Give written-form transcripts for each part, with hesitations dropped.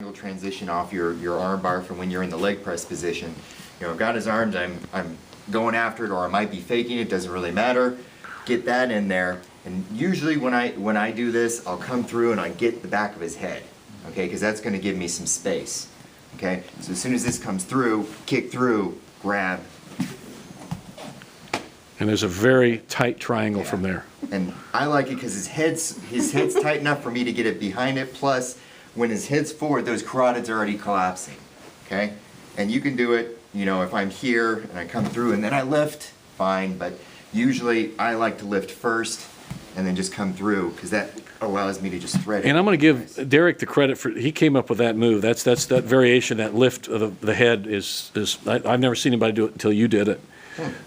triangle transition off your arm bar from when you're in the leg press position. You know, I've got his arms, I'm going after it, or I might be faking it, doesn't really matter. Get that in there, and usually when I do this, I'll come through and I get the back of his head, okay, because that's going to give me some space, okay. So as soon as this comes through, kick through, grab. And there's a very tight triangle from there. And I like it because his head's tight enough for me to get it behind it. Plus, when his head's forward, those carotids are already collapsing, okay. And you can do it, you know, if I'm here and I come through and then I lift, fine. But usually I like to lift first and then just come through because that allows me to just thread it. And I'm going to give Derrick the credit for, he came up with that move. That's that variation, that lift of the head is I've never seen anybody do it until you did it.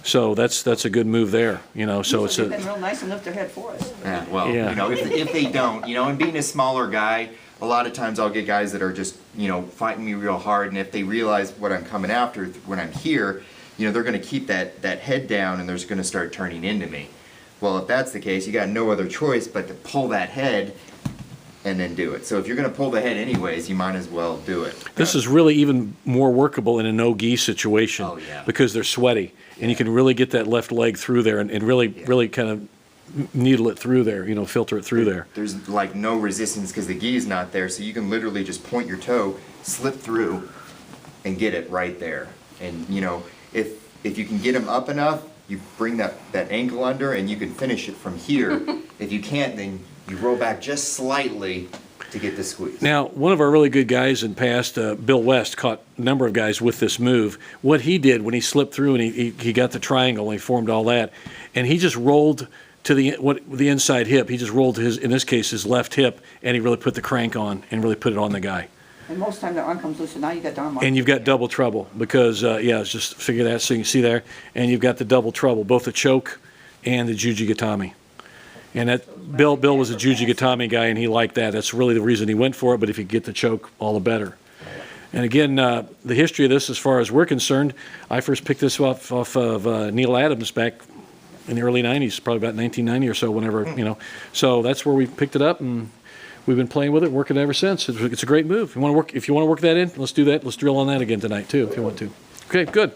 So that's a good move there, you know. So it's been real nice and lift their head for us. Yeah, well, Yeah. you know, if they don't, you know, and being a smaller guy, a lot of times I'll get guys that are just, you know, fighting me real hard, and if they realize what I'm coming after when I'm here, you know, they're going to keep that head down and they're just going to start turning into me. Well, if that's the case, you got no other choice but to pull that head and then do it. So if you're going to pull the head anyways, you might as well do it. This is really even more workable in a no-gi situation. Oh, yeah. Because they're sweaty, and you can really get that left leg through there and really kind of needle it through there, you know, filter it through there. There's like no resistance because the gi is not there, so you can literally just point your toe, slip through, and get it right there. And you know, if you can get him up enough, you bring that ankle under and you can finish it from here. If you can't, then you roll back just slightly to get the squeeze. Now, one of our really good guys in past, Bill West, caught a number of guys with this move. What he did when he slipped through and he got the triangle and he formed all that, and he just rolled to the inside hip. He just rolled to his, in this case, his left hip, and he really put the crank on and really put it on the guy. And most time the arm comes loose, and now you got the arm on. And you've got double trouble because, yeah, it's just figure that so you can see there. And you've got the double trouble, both the choke and the Jujigatami. And that Bill was a Jujigatami guy, and he liked that. That's really the reason he went for it, but if you get the choke, all the better. And again, the history of this, as far as we're concerned, I first picked this off of Neil Adams back in the early 90s, probably about 1990 or so, whenever, you know. So that's where we picked it up, and we've been playing with it, working it ever since. It's a great move. If you want to work that in, let's do that. Let's drill on that again tonight, too, if you want to. Okay, good.